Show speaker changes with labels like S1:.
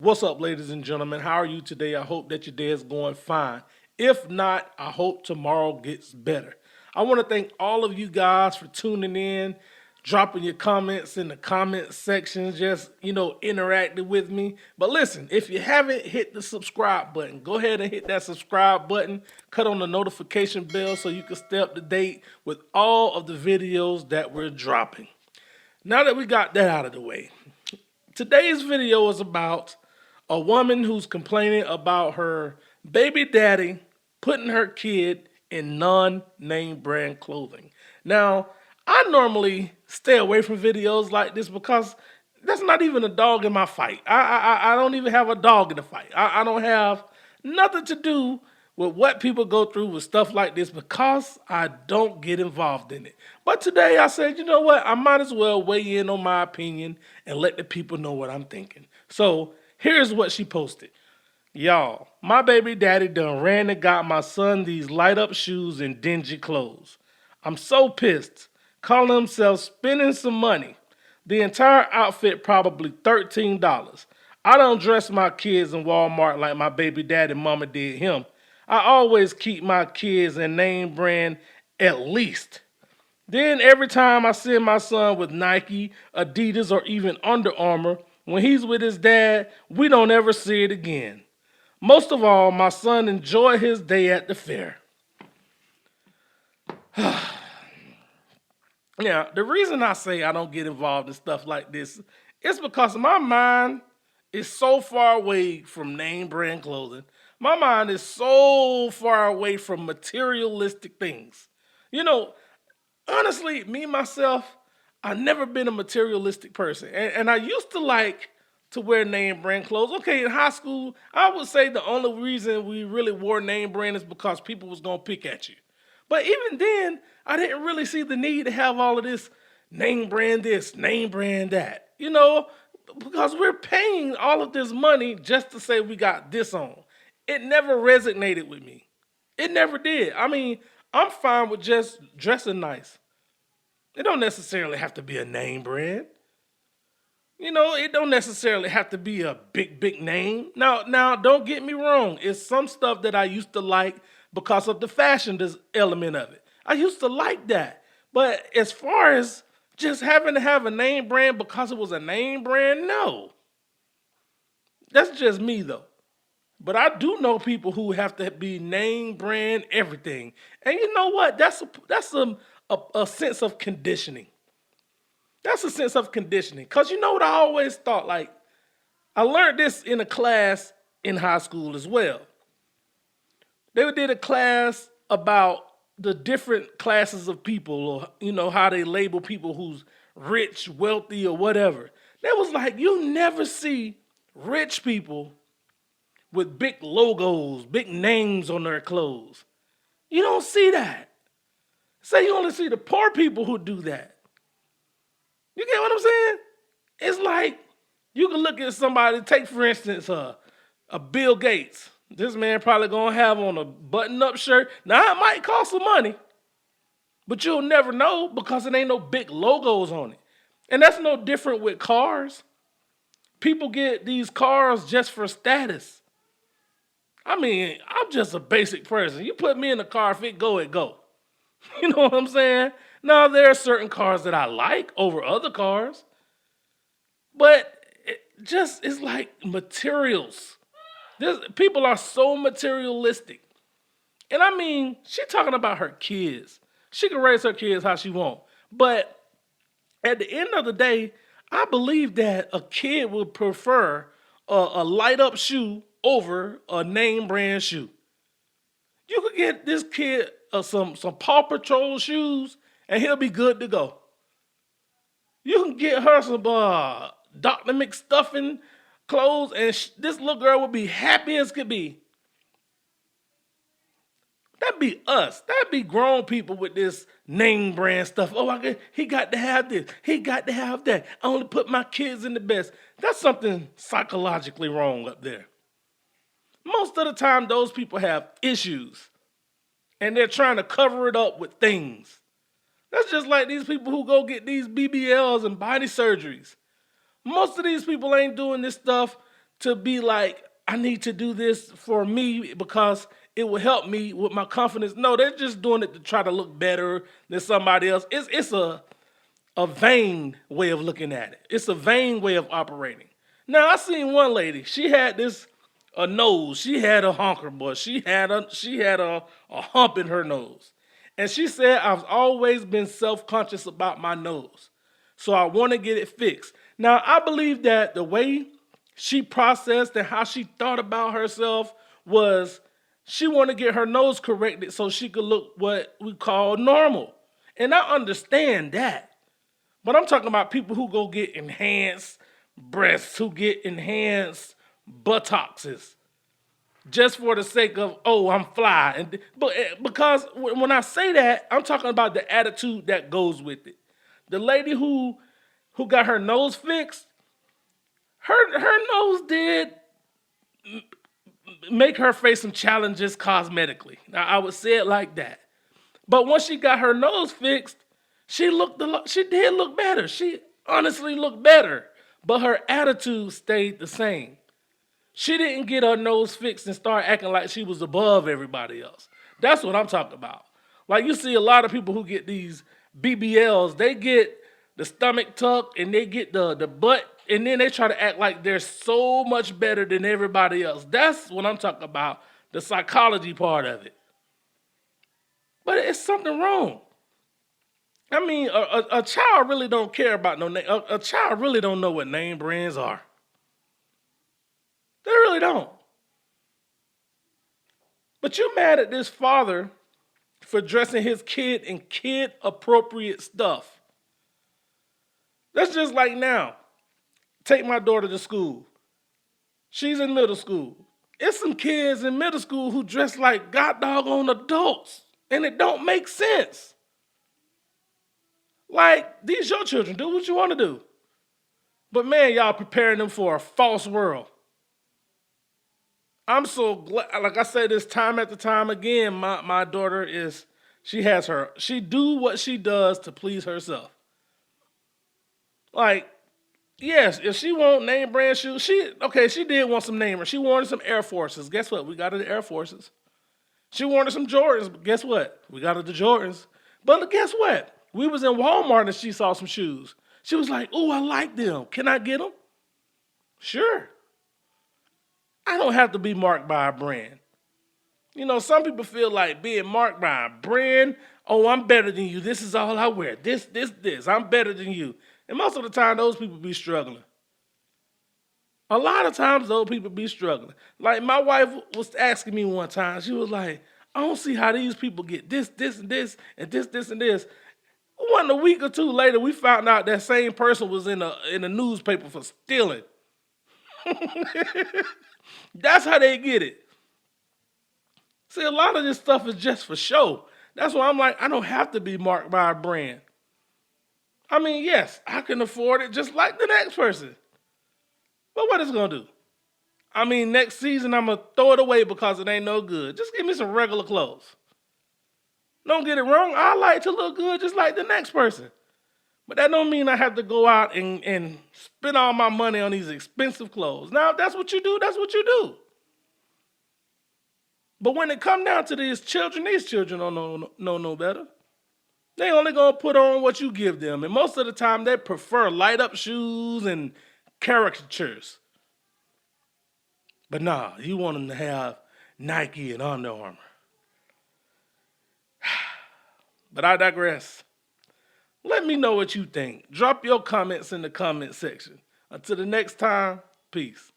S1: What's up, ladies and gentlemen? How are you today? I hope that your day is going fine. If not, I hope tomorrow gets better. I want to thank all of you guys for tuning in, dropping your comments in the comment section, just, interacting with me. But listen, if you haven't hit the subscribe button, go ahead and hit that subscribe button, cut on the notification bell so you can stay up to date with all of the videos that we're dropping. Now that we got that out of the way, today's video is about a woman who's complaining about her baby daddy putting her kid in non-name brand clothing. Now, I normally stay away from videos like this because that's not even a dog in my fight. I don't even have a dog in the fight. I don't have nothing to do with what people go through with stuff like this because I don't get involved in it. But today I said, you know what? I might as well weigh in on my opinion and let the people know what I'm thinking. So here's what she posted. Y'all, my baby daddy done ran and got my son these light up shoes and dingy clothes. I'm so pissed. Calling himself spending some money. The entire outfit probably $13. I don't dress my kids in Walmart like my baby daddy mama did him. I always keep my kids in name brand at least. Then every time I send my son with Nike, Adidas, or even Under Armour, when he's with his dad, we don't ever see it again. Most of all, my son enjoyed his day at the fair. Now, the reason I say I don't get involved in stuff like this is because my mind is so far away from name brand clothing. My mind is so far away from materialistic things. You know, honestly, me myself, I've never been a materialistic person. And I used to like to wear name brand clothes. Okay, in high school, I would say the only reason we really wore name brand is because people was gonna pick at you. But even then, I didn't really see the need to have all of this name brand this, name brand that. Because we're paying all of this money just to say we got this on. It never resonated with me. It never did. I mean, I'm fine with just dressing nice. It don't necessarily have to be a name brand. It don't necessarily have to be a big name. Now, don't get me wrong. It's some stuff that I used to like because of the element of it. I used to like that. But as far as just having to have a name brand because it was a name brand, no. That's just me though. But I do know people who have to be name brand everything. And you know what? That's a sense of conditioning. That's a sense of conditioning. Because you know what I always thought? Like, I learned this in a class in high school as well. They did a class about the different classes of people, or, how they label people who's rich, wealthy, or whatever. They was like, you never see rich people with big logos, big names on their clothes. You don't see that. Say you only see the poor people who do that. You get what I'm saying? It's like you can look at somebody, take for instance, a Bill Gates. This man probably gonna have on a button-up shirt. Now it might cost some money, but you'll never know because it ain't no big logos on it. And that's no different with cars. People get these cars just for status. I mean, I'm just a basic person. You put me in a car, if it go, it go. You know what I'm saying? Now, there are certain cars that I like over other cars, but it's like materials. People are so materialistic. And I mean, she talking about her kids. She can raise her kids how she want. But at the end of the day, I believe that a kid would prefer a light up shoe over a name brand shoe. You could get this kid some Paw Patrol shoes, and he'll be good to go. You can get her some Dr. McStuffin clothes, and this little girl would be happy as could be. That'd be us. That'd be grown people with this name brand stuff. Oh, he got to have this. He got to have that. I only put my kids in the best. That's something psychologically wrong up there. Most of the time, those people have issues, and they're trying to cover it up with things. That's just like these people who go get these BBLs and body surgeries. Most of these people ain't doing this stuff to be like, I need to do this for me because it will help me with my confidence. No, they're just doing it to try to look better than somebody else. It's a vain way of looking at it. It's a vain way of operating. Now I seen one lady. She had this a nose. She had a honker, boy. She had a hump in her nose, and she said, "I've always been self conscious about my nose, so I want to get it fixed." Now I believe that the way she processed and how she thought about herself was she wanted to get her nose corrected so she could look what we call normal. And I understand that. But I'm talking about people who go get enhanced breasts, who get enhanced buttocks just for the sake of, oh, I'm fly. Because when I say that, I'm talking about the attitude that goes with it. The lady who got her nose fixed, her nose did make her face some challenges cosmetically. Now I would say it like that. But once she got her nose fixed, she did look better. She honestly looked better. But her attitude stayed the same. She didn't get her nose fixed and start acting like she was above everybody else. That's what I'm talking about. Like you see a lot of people who get these BBLs, they get the stomach tuck and they get the butt, and then they try to act like they're so much better than everybody else. That's what I'm talking about, the psychology part of it. But it's something wrong. I mean, a child really don't care about no name. A child really don't know what name brands are. They really don't. But you mad at this father for dressing his kid in kid appropriate stuff. That's just like now. Take my daughter to school. She's in middle school. It's some kids in middle school who dress like god doggone adults. And it don't make sense. Like, these your children. Do what you want to do. But man, y'all preparing them for a false world. I'm so glad, like I say this time after time again, my daughter she do what she does to please herself. Like, yes, if she want name brand shoes, she did want some name. She wanted some Air Forces. Guess what? We got her the Air Forces. She wanted some Jordans, but guess what? We got her the Jordans. But guess what? We was in Walmart and she saw some shoes. She was like, "Oh, I like them. Can I get them?" Sure. I don't have to be marked by a brand. You know, some people feel like being marked by a brand, oh, I'm better than you. This is all I wear. This. I'm better than you. And most of the time, those people be struggling. A lot of times, those people be struggling. Like my wife was asking me one time, she was like, "I don't see how these people get this, and this, and this, and this." One a week or two later, we found out that same person was in a newspaper for stealing. That's how they get it. See, a lot of this stuff is just for show. That's why I'm like, I don't have to be marked by a brand. I mean, yes, I can afford it just like the next person. But what it's going to do? I mean, next season, I'm going to throw it away because it ain't no good. Just give me some regular clothes. Don't get it wrong. I like to look good just like the next person. But that don't mean I have to go out and spend all my money on these expensive clothes. Now, if that's what you do, that's what you do. But when it come down to these children don't know no better. They only going to put on what you give them. And most of the time, they prefer light-up shoes and caricatures. But nah, you want them to have Nike and Under Armour. But I digress. Let me know what you think. Drop your comments in the comment section. Until the next time, peace.